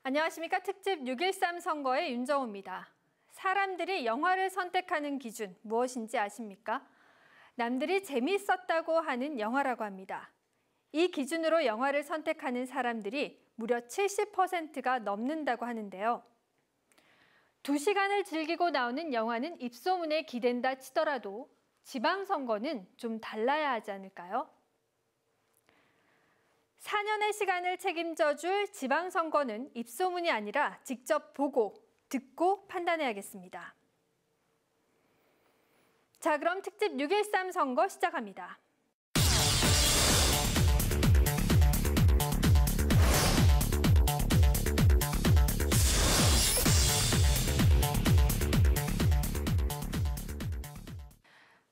안녕하십니까. 특집 6.13 선거의 윤정호입니다. 사람들이 영화를 선택하는 기준 무엇인지 아십니까? 남들이 재미있었다고 하는 영화라고 합니다. 이 기준으로 영화를 선택하는 사람들이 무려 70%가 넘는다고 하는데요. 2시간을 즐기고 나오는 영화는 입소문에 기댄다 치더라도 지방선거는 좀 달라야 하지 않을까요? 4년의 시간을 책임져줄 지방선거는 입소문이 아니라 직접 보고, 듣고 판단해야겠습니다. 자, 그럼 특집 6.13 선거 시작합니다.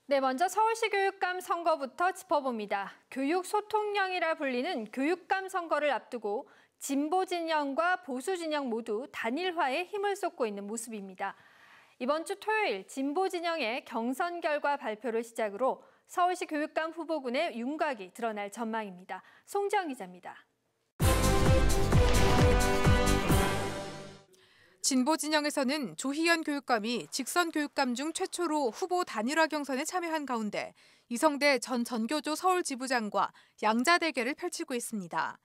네, 먼저 서울시 교육감 선거부터 짚어봅니다. 교육 소통령이라 불리는 교육감 선거를 앞두고 진보 진영과 보수 진영 모두 단일화에 힘을 쏟고 있는 모습입니다. 이번 주 토요일 진보 진영의 경선 결과 발표를 시작으로 서울시 교육감 후보군의 윤곽이 드러날 전망입니다. 송지영 기자입니다. 진보 진영에서는 조희연 교육감이 직선 교육감 중 최초로 후보 단일화 경선에 참여한 가운데 이성대 전 전교조 서울지부장과 양자 대결을 펼치고 있습니다.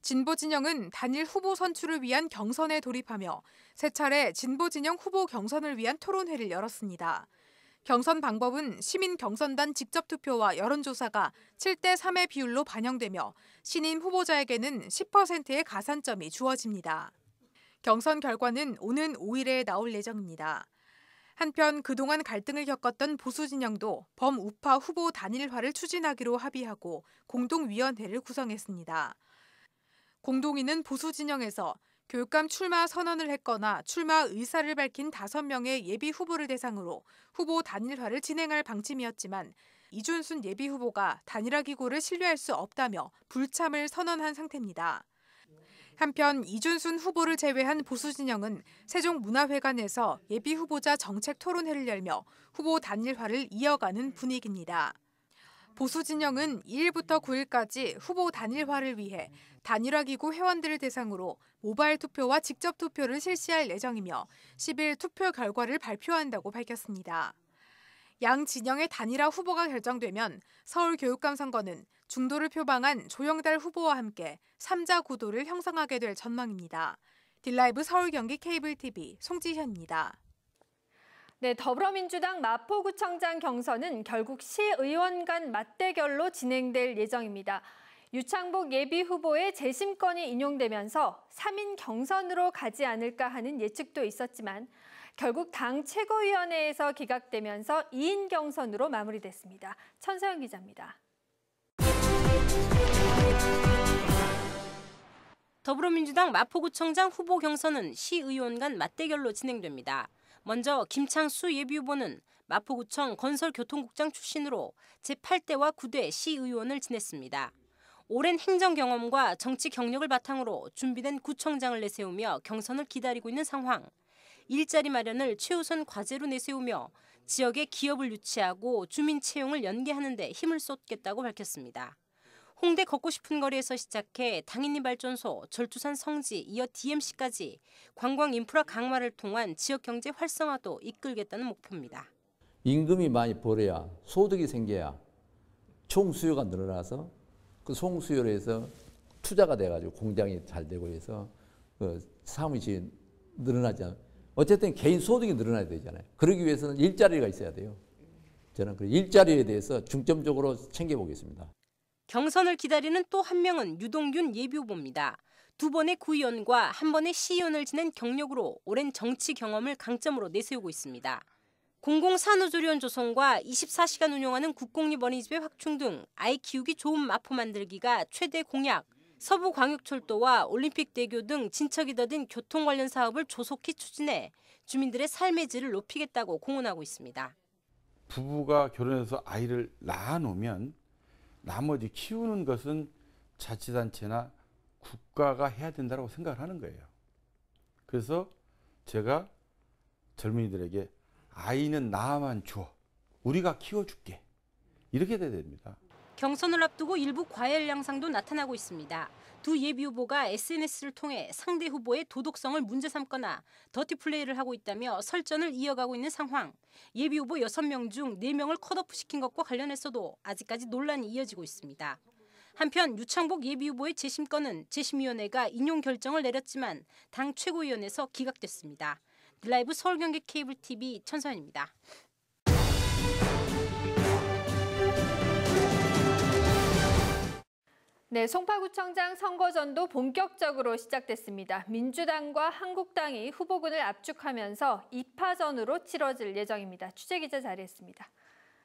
진보 진영은 단일 후보 선출을 위한 경선에 돌입하며 세 차례 진보 진영 후보 경선을 위한 토론회를 열었습니다. 경선 방법은 시민 경선단 직접 투표와 여론조사가 7대 3의 비율로 반영되며 신인 후보자에게는 10%의 가산점이 주어집니다. 경선 결과는 오는 5일에 나올 예정입니다. 한편 그동안 갈등을 겪었던 보수 진영도 범우파 후보 단일화를 추진하기로 합의하고 공동위원회를 구성했습니다. 공동위는 보수 진영에서 교육감 출마 선언을 했거나 출마 의사를 밝힌 5명의 예비 후보를 대상으로 후보 단일화를 진행할 방침이었지만 이준순 예비 후보가 단일화 기구를 신뢰할 수 없다며 불참을 선언한 상태입니다. 한편 이준순 후보를 제외한 보수 진영은 세종문화회관에서 예비 후보자 정책 토론회를 열며 후보 단일화를 이어가는 분위기입니다. 보수 진영은 2일부터 9일까지 후보 단일화를 위해 단일화 기구 회원들을 대상으로 모바일 투표와 직접 투표를 실시할 예정이며 10일 투표 결과를 발표한다고 밝혔습니다. 양 진영의 단일화 후보가 결정되면 서울교육감 선거는 중도를 표방한 조영달 후보와 함께 3자 구도를 형성하게 될 전망입니다. 딜라이브 서울 경기 케이블 TV 송지현입니다. 네, 더불어민주당 마포구청장 경선은 결국 시의원 간 맞대결로 진행될 예정입니다. 유창복 예비 후보의 재심권이 인용되면서 3인 경선으로 가지 않을까 하는 예측도 있었지만 결국 당 최고위원회에서 기각되면서 2인 경선으로 마무리됐습니다. 천서영 기자입니다. 더불어민주당 마포구청장 후보 경선은 시의원 간 맞대결로 진행됩니다. 먼저 김창수 예비후보는 마포구청 건설교통국장 출신으로 제8대와 9대 시의원을 지냈습니다. 오랜 행정 경험과 정치 경력을 바탕으로 준비된 구청장을 내세우며 경선을 기다리고 있는 상황. 일자리 마련을 최우선 과제로 내세우며 지역에 기업을 유치하고 주민 채용을 연계하는 데 힘을 쏟겠다고 밝혔습니다. 홍대 걷고 싶은 거리에서 시작해 당인리 발전소, 절주산 성지, 이어 DMC까지 관광 인프라 강화를 통한 지역 경제 활성화도 이끌겠다는 목표입니다. 임금이 많이 벌어야 소득이 생겨야 총 수요가 늘어나서 그 총수요로 해서 투자가 돼가지고 공장이 잘 되고 해서 그 사무실이 늘어나지 않아요. 어쨌든 개인 소득이 늘어나야 되잖아요. 그러기 위해서는 일자리가 있어야 돼요. 저는 그 일자리에 대해서 중점적으로 챙겨보겠습니다. 경선을 기다리는 또 한 명은 유동균 예비후보입니다. 2번의 구의원과 1번의 시의원을 지낸 경력으로 오랜 정치 경험을 강점으로 내세우고 있습니다. 공공산후조리원 조성과 24시간 운영하는 국공립 어린이집의 확충 등 아이 키우기 좋은 마포 만들기가 최대 공약, 서부광역철도와 올림픽대교 등 진척이 더딘 교통 관련 사업을 조속히 추진해 주민들의 삶의 질을 높이겠다고 공언하고 있습니다. 부부가 결혼해서 아이를 낳아놓으면 나머지 키우는 것은 자치단체나 국가가 해야 된다고 생각을 하는 거예요. 그래서 제가 젊은이들에게 아이는 나만 줘. 우리가 키워줄게. 이렇게 돼야 됩니다. 경선을 앞두고 일부 과열 양상도 나타나고 있습니다. 두 예비 후보가 SNS를 통해 상대 후보의 도덕성을 문제 삼거나 더티 플레이를 하고 있다며 설전을 이어가고 있는 상황. 예비 후보 6명 중 4명을 컷오프시킨 것과 관련해서도 아직까지 논란이 이어지고 있습니다. 한편 유창복 예비 후보의 재심권은 재심위원회가 인용 결정을 내렸지만 당 최고위원회에서 기각됐습니다. 라이브 서울경기 케이블 TV 천서연입니다. 네, 송파구청장 선거전도 본격적으로 시작됐습니다. 민주당과 한국당이 후보군을 압축하면서 2파전으로 치러질 예정입니다. 취재기자 자리했습니다.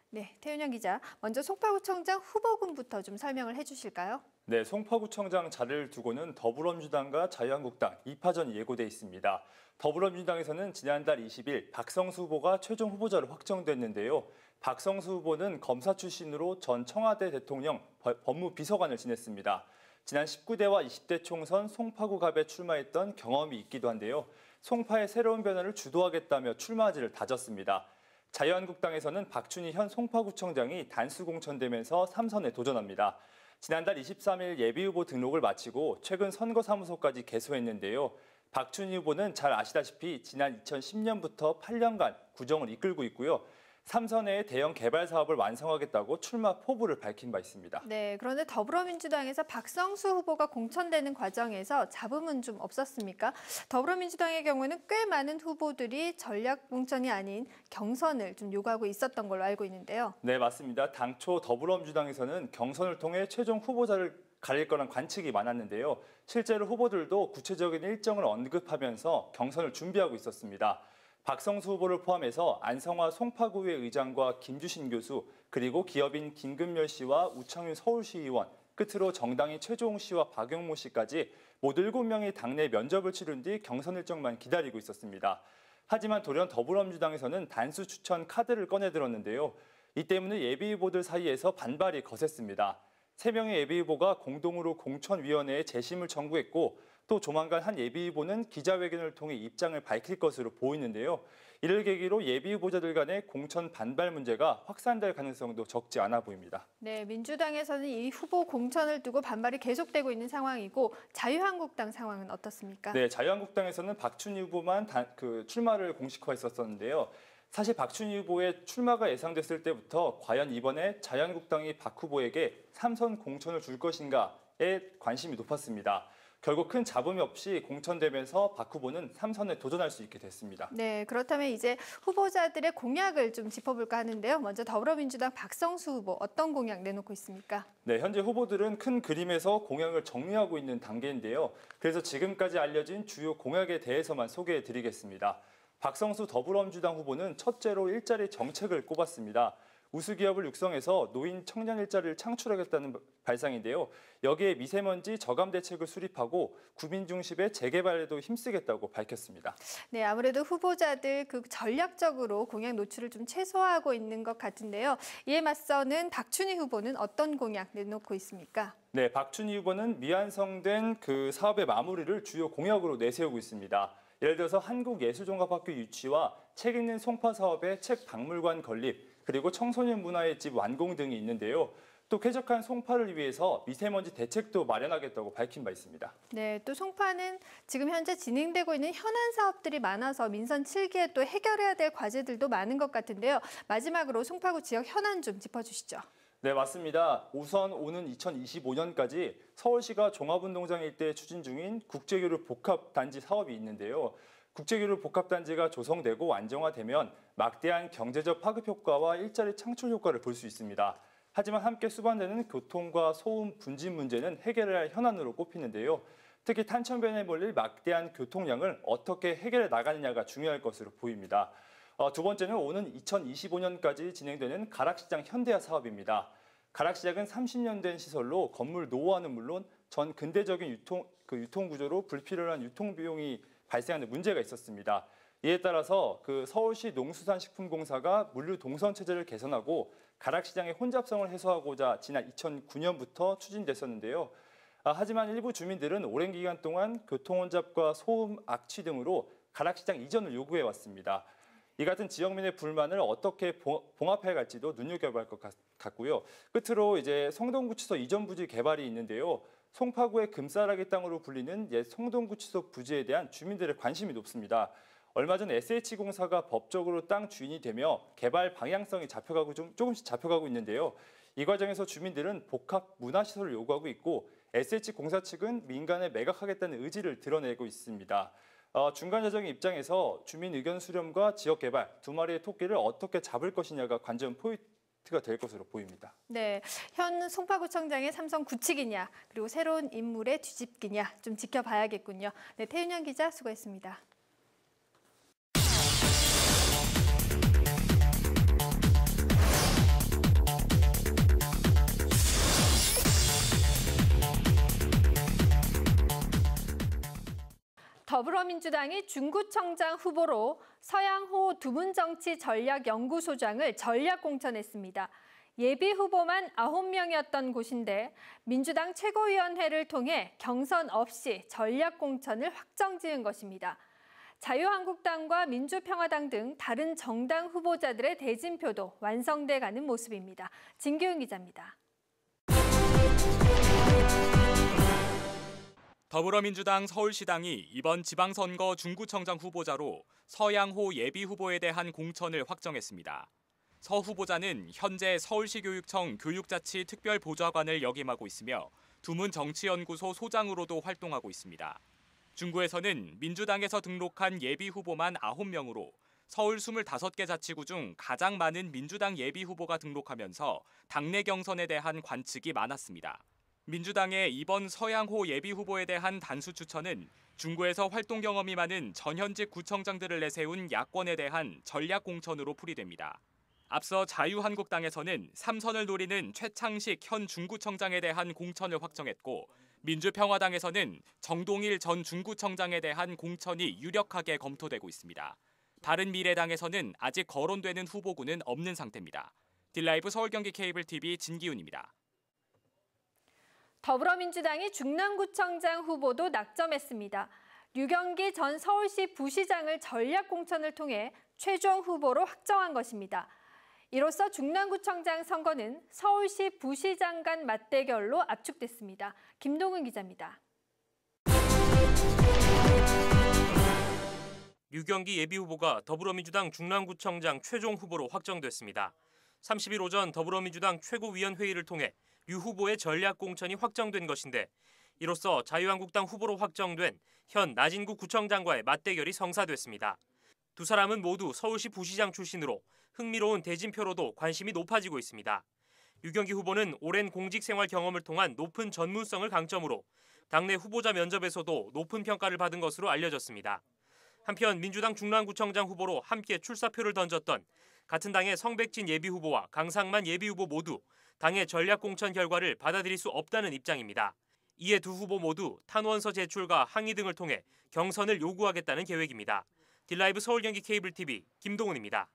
네, 태윤영 기자, 먼저 송파구청장 후보군부터 좀 설명을 해주실까요? 네, 송파구청장 자리를 두고는 더불어민주당과 자유한국당 2파전이 예고돼 있습니다. 더불어민주당에서는 지난달 20일 박성수 후보가 최종 후보자로 확정됐는데요. 박성수 후보는 검사 출신으로 전 청와대 대통령 법무비서관을 지냈습니다. 지난 19대와 20대 총선 송파구갑에 출마했던 경험이 있기도 한데요. 송파의 새로운 변화를 주도하겠다며 출마지를 다졌습니다. 자유한국당에서는 박춘희 현 송파구청장이 단수 공천되면서 3선에 도전합니다. 지난달 23일 예비후보 등록을 마치고 최근 선거사무소까지 개소했는데요. 박춘희 후보는 잘 아시다시피 지난 2010년부터 8년간 구정을 이끌고 있고요. 3선의 대형 개발 사업을 완성하겠다고 출마 포부를 밝힌 바 있습니다. 네, 그런데 더불어민주당에서 박성수 후보가 공천되는 과정에서 잡음은 좀 없었습니까? 더불어민주당의 경우는 꽤 많은 후보들이 전략 공천이 아닌 경선을 좀 요구하고 있었던 걸로 알고 있는데요. 네, 맞습니다. 당초 더불어민주당에서는 경선을 통해 최종 후보자를 가릴 거란 관측이 많았는데요. 실제로 후보들도 구체적인 일정을 언급하면서 경선을 준비하고 있었습니다. 박성수 후보를 포함해서 안성화 송파구의 의장과 김주신 교수, 그리고 기업인 김금열 씨와 우창윤 서울시의원, 끝으로 정당인 최종욱 씨와 박용모 씨까지 모두 7명이 당내 면접을 치른 뒤 경선 일정만 기다리고 있었습니다. 하지만 돌연 더불어민주당에서는 단수 추천 카드를 꺼내들었는데요. 이 때문에 예비후보들 사이에서 반발이 거셌습니다. 3명의 예비후보가 공동으로 공천위원회에 재심을 청구했고 또 조만간 한 예비후보는 기자회견을 통해 입장을 밝힐 것으로 보이는데요. 이를 계기로 예비후보자들 간의 공천 반발 문제가 확산될 가능성도 적지 않아 보입니다. 네, 민주당에서는 이 후보 공천을 두고 반발이 계속되고 있는 상황이고 자유한국당 상황은 어떻습니까? 네, 자유한국당에서는 박춘희 후보만 출마를 공식화했었는데요. 사실 박춘희 후보의 출마가 예상됐을 때부터 과연 이번에 자유한국당이 박 후보에게 3선 공천을 줄 것인가에 관심이 높았습니다. 결국 큰 잡음이 없이 공천되면서 박 후보는 3선에 도전할 수 있게 됐습니다. 네, 그렇다면 이제 후보자들의 공약을 좀 짚어볼까 하는데요. 먼저 더불어민주당 박성수 후보 어떤 공약 내놓고 있습니까? 네, 현재 후보들은 큰 그림에서 공약을 정리하고 있는 단계인데요. 그래서 지금까지 알려진 주요 공약에 대해서만 소개해드리겠습니다. 박성수 더불어민주당 후보는 첫째로 일자리 정책을 꼽았습니다. 우수기업을 육성해서 노인 청년 일자리를 창출하겠다는 발상인데요. 여기에 미세먼지 저감 대책을 수립하고 구민 중심의 재개발에도 힘쓰겠다고 밝혔습니다. 네, 아무래도 후보자들 전략적으로 공약 노출을 좀 최소화하고 있는 것 같은데요. 이에 맞서는 박춘희 후보는 어떤 공약 내놓고 있습니까? 네, 박춘희 후보는 미완성된 사업의 마무리를 주요 공약으로 내세우고 있습니다. 예를 들어서 한국예술종합학교 유치와 책 읽는 송파 사업의 책 박물관 건립, 그리고 청소년 문화의 집 완공 등이 있는데요. 또 쾌적한 송파를 위해서 미세먼지 대책도 마련하겠다고 밝힌 바 있습니다. 네, 또 송파는 지금 현재 진행되고 있는 현안 사업들이 많아서 민선 7기에 또 해결해야 될 과제들도 많은 것 같은데요. 마지막으로 송파구 지역 현안 좀 짚어주시죠. 네, 맞습니다. 우선 오는 2025년까지 서울시가 종합운동장 일대에 추진 중인 국제교류 복합단지 사업이 있는데요. 국제교류 복합단지가 조성되고 안정화되면 막대한 경제적 파급 효과와 일자리 창출 효과를 볼 수 있습니다. 하지만 함께 수반되는 교통과 소음, 분진 문제는 해결해야 할 현안으로 꼽히는데요. 특히 탄천변에 몰릴 막대한 교통량을 어떻게 해결해 나가느냐가 중요할 것으로 보입니다. 두 번째는 오는 2025년까지 진행되는 가락시장 현대화 사업입니다. 가락시장은 30년 된 시설로 건물 노후화는 물론 전 근대적인 유통 구조로 불필요한 유통 비용이 발생하는 문제가 있었습니다. 이에 따라서 서울시 농수산식품공사가 물류 동선 체제를 개선하고 가락시장의 혼잡성을 해소하고자 지난 2009년부터 추진됐었는데요. 하지만 일부 주민들은 오랜 기간 동안 교통 혼잡과 소음, 악취 등으로 가락시장 이전을 요구해 왔습니다. 이 같은 지역민의 불만을 어떻게 봉합해 갈지도 눈여겨볼 것 같고요. 끝으로 이제 성동구치소 이전 부지 개발이 있는데요. 송파구의 금싸라기 땅으로 불리는 옛 성동구치소 부지에 대한 주민들의 관심이 높습니다. 얼마 전 SH공사가 법적으로 땅 주인이 되며 개발 방향성이 조금씩 잡혀가고 있는데요. 이 과정에서 주민들은 복합 문화시설을 요구하고 있고 SH공사 측은 민간에 매각하겠다는 의지를 드러내고 있습니다. 중간재정의 입장에서 주민 의견 수렴과 지역 개발 두 마리의 토끼를 어떻게 잡을 것이냐가 관전 포인트가 될 것으로 보입니다. 네, 현 송파구청장의 삼성 구치기냐 그리고 새로운 인물의 뒤집기냐 좀 지켜봐야겠군요. 네, 태윤현 기자 수고했습니다. 더불어민주당이 중구청장 후보로 서양호 두문정치전략연구소장을 전략공천했습니다. 예비 후보만 9명이었던 곳인데 민주당 최고위원회를 통해 경선 없이 전략공천을 확정지은 것입니다. 자유한국당과 민주평화당 등 다른 정당 후보자들의 대진표도 완성돼 가는 모습입니다. 진기훈 기자입니다. 더불어민주당 서울시당이 이번 지방선거 중구청장 후보자로 서양호 예비후보에 대한 공천을 확정했습니다. 서 후보자는 현재 서울시교육청 교육자치특별보좌관을 역임하고 있으며 두문정치연구소 소장으로도 활동하고 있습니다. 중구에서는 민주당에서 등록한 예비후보만 9명으로 서울 25개 자치구 중 가장 많은 민주당 예비후보가 등록하면서 당내 경선에 대한 관측이 많았습니다. 민주당의 이번 서양호 예비후보에 대한 단수 추천은 중구에서 활동 경험이 많은 전현직 구청장들을 내세운 야권에 대한 전략 공천으로 풀이됩니다. 앞서 자유한국당에서는 3선을 노리는 최창식 현 중구청장에 대한 공천을 확정했고 민주평화당에서는 정동일 전 중구청장에 대한 공천이 유력하게 검토되고 있습니다. 바른미래당에서는 아직 거론되는 후보군은 없는 상태입니다. 딜라이브 서울경기 케이블 TV 진기훈입니다. 더불어민주당이 중랑구청장 후보도 낙점했습니다. 류경기 전 서울시 부시장을 전략공천을 통해 최종 후보로 확정한 것입니다. 이로써 중랑구청장 선거는 서울시 부시장 간 맞대결로 압축됐습니다. 김동은 기자입니다. 류경기 예비후보가 더불어민주당 중랑구청장 최종 후보로 확정됐습니다. 30일 오전 더불어민주당 최고위원회의를 통해 류 후보의 전략 공천이 확정된 것인데 이로써 자유한국당 후보로 확정된 현 나진구 구청장과의 맞대결이 성사됐습니다. 두 사람은 모두 서울시 부시장 출신으로 흥미로운 대진표로도 관심이 높아지고 있습니다. 류경기 후보는 오랜 공직 생활 경험을 통한 높은 전문성을 강점으로 당내 후보자 면접에서도 높은 평가를 받은 것으로 알려졌습니다. 한편 민주당 중랑구청장 후보로 함께 출사표를 던졌던 같은 당의 성백진 예비후보와 강상만 예비후보 모두 당의 전략공천 결과를 받아들일 수 없다는 입장입니다. 이에 두 후보 모두 탄원서 제출과 항의 등을 통해 경선을 요구하겠다는 계획입니다. 딜라이브 서울경기 케이블TV 김동훈입니다.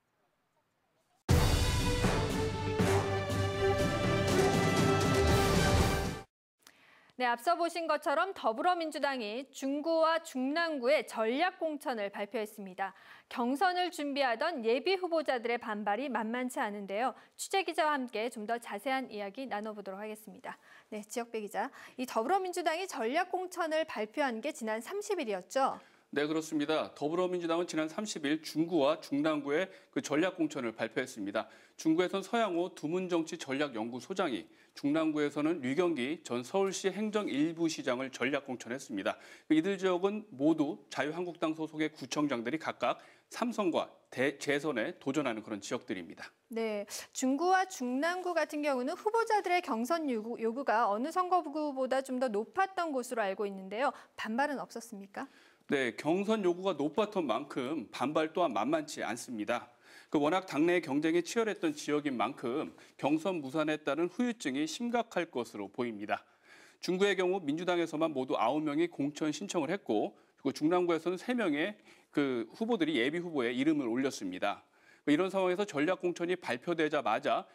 네, 앞서 보신 것처럼 더불어민주당이 중구와 중랑구의 전략 공천을 발표했습니다. 경선을 준비하던 예비 후보자들의 반발이 만만치 않은데요. 취재 기자와 함께 좀 더 자세한 이야기 나눠보도록 하겠습니다. 네, 지역배 기자. 이 더불어민주당이 전략 공천을 발표한 게 지난 30일이었죠? 네, 그렇습니다. 더불어민주당은 지난 30일 중구와 중랑구의 그 전략 공천을 발표했습니다. 중구에선 서양호 두문정치전략연구소장이, 중랑구에서는 류경기 전 서울시 행정 일부 시장을 전략 공천했습니다. 이들 지역은 모두 자유한국당 소속의 구청장들이 각각 3선과 재선에 도전하는 그런 지역들입니다. 네, 중구와 중랑구 같은 경우는 후보자들의 경선 요구가 어느 선거구보다 좀 더 높았던 곳으로 알고 있는데요. 반발은 없었습니까? 네, 경선 요구가 높았던 만큼 반발 또한 만만치 않습니다. 워낙 당내 경쟁이 치열했던 지역인 만큼 경선 무산에 따른 후유증이 심각할 것으로 보입니다. 중구의 경우 민주당에서만 모두 9명이 공천 신청을 했고, 그리고 중랑구에서는 3명의 그 후보들이 예비 후보에 이름을 올렸습니다. 이런 상황에서 전략 공천이 발표되자마자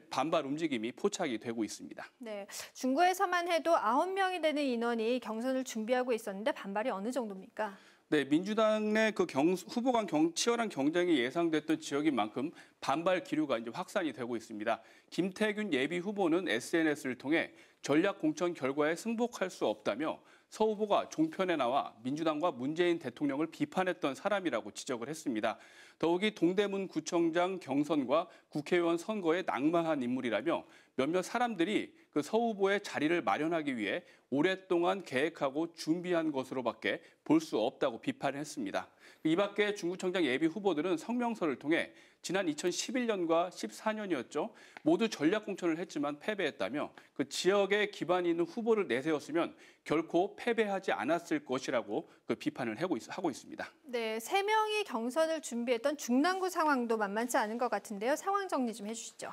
반발 움직임이 포착이 되고 있습니다. 네, 중구에서만 해도 9명이 되는 인원이 경선을 준비하고 있었는데 반발이 어느 정도입니까? 네, 민주당 내 그 후보 간 치열한 경쟁이 예상됐던 지역인 만큼 반발 기류가 이제 확산이 되고 있습니다. 김태균 예비 후보는 SNS를 통해 전략 공천 결과에 승복할 수 없다며 서 후보가 종편에 나와 민주당과 문재인 대통령을 비판했던 사람이라고 지적을 했습니다. 더욱이 동대문 구청장 경선과 국회의원 선거에 낙마한 인물이라며 몇몇 사람들이 그 서 후보의 자리를 마련하기 위해 오랫동안 계획하고 준비한 것으로밖에 볼 수 없다고 비판을 했습니다. 이 밖에 중구청장 예비 후보들은 성명서를 통해 지난 2011년과 14년이었죠. 모두 전략 공천을 했지만 패배했다며 그 지역에 기반이 있는 후보를 내세웠으면 결코 패배하지 않았을 것이라고 그 비판을 하고 있습니다. 네, 3명이 경선을 준비했던 중랑구 상황도 만만치 않은 것 같은데요. 상황 정리 좀 해주시죠.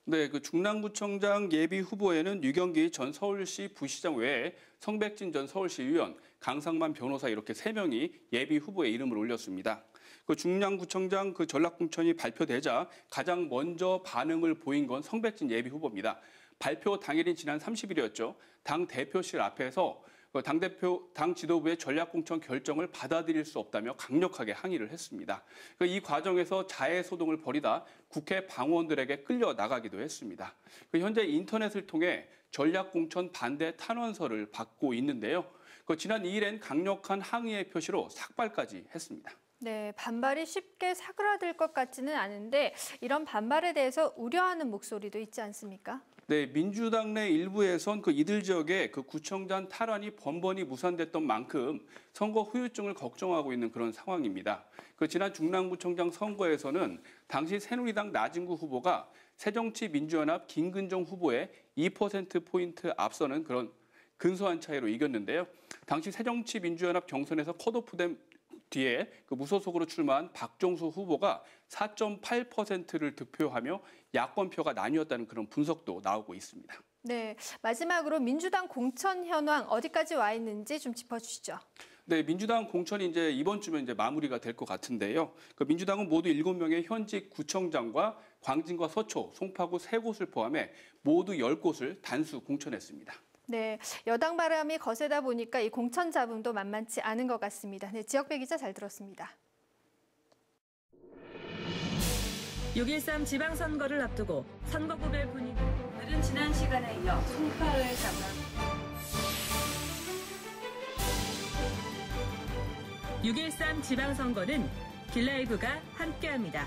네, 그 중랑구청장 예비 후보에는 유경기 전 서울시 부시장 외에 성백진 전 서울시 의원, 강상만 변호사 이렇게 3명이 예비 후보에 이름을 올렸습니다. 그 중랑구청장 그 전략공천이 발표되자 가장 먼저 반응을 보인 건 성백진 예비 후보입니다. 발표 당일인 지난 30일이었죠. 당 대표실 앞에서 당 지도부의 전략공천 결정을 받아들일 수 없다며 강력하게 항의를 했습니다. 이 과정에서 자해소동을 벌이다 국회 방원들에게 끌려 나가기도 했습니다. 현재 인터넷을 통해 전략공천 반대 탄원서를 받고 있는데요. 지난 2일엔 강력한 항의의 표시로 삭발까지 했습니다. 네, 반발이 쉽게 사그라들 것 같지는 않은데 이런 반발에 대해서 우려하는 목소리도 있지 않습니까? 네, 민주당 내 일부에선 이들 지역에 구청장 탈환이 번번이 무산됐던 만큼 선거 후유증을 걱정하고 있는 그런 상황입니다. 지난 중랑구청장 선거에서는 당시 새누리당 나진구 후보가 새정치민주연합 김근정 후보의 2%포인트 앞서는 그런 근소한 차이로 이겼는데요. 당시 새정치민주연합 경선에서 컷오프된 뒤에 무소속으로 출마한 박종수 후보가 4.8%를 득표하며 야권표가 나뉘었다는 그런 분석도 나오고 있습니다. 네, 마지막으로 민주당 공천 현황 어디까지 와 있는지 좀 짚어주시죠. 네, 민주당 공천이 이제 이번 주면 이제 마무리가 될 것 같은데요. 민주당은 모두 7명의 현직 구청장과 광진과 서초, 송파구 3곳을 포함해 모두 10곳을 단수 공천했습니다. 네, 여당 바람이 거세다 보니까 이 공천 잡음도 만만치 않은 것 같습니다. 네, 지역배 기자 잘 들었습니다. 6.13 지방선거를 앞두고 선거구별 분위기. 오늘은 지난 시간에 이어 송파의 상황. 6.13 지방선거는 길라이브가 함께합니다.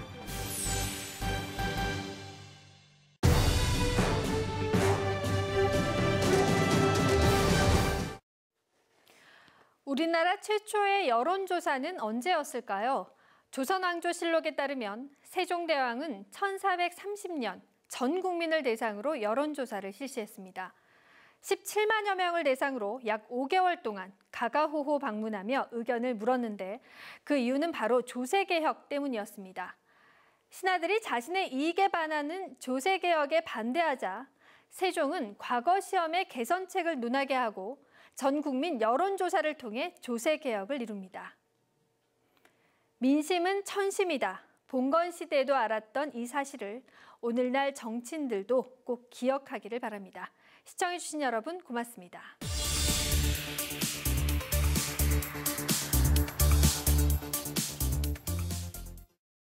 우리나라 최초의 여론조사는 언제였을까요? 조선왕조실록에 따르면 세종대왕은 1430년 전 국민을 대상으로 여론조사를 실시했습니다. 17만여 명을 대상으로 약 5개월 동안 가가호호 방문하며 의견을 물었는데 그 이유는 바로 조세개혁 때문이었습니다. 신하들이 자신의 이익에 반하는 조세개혁에 반대하자 세종은 과거 시험의 개선책을 논하게 하고 전 국민 여론조사를 통해 조세개혁을 이룹니다. 민심은 천심이다. 봉건 시대에도 알았던 이 사실을 오늘날 정치인들도 꼭 기억하기를 바랍니다. 시청해주신 여러분 고맙습니다.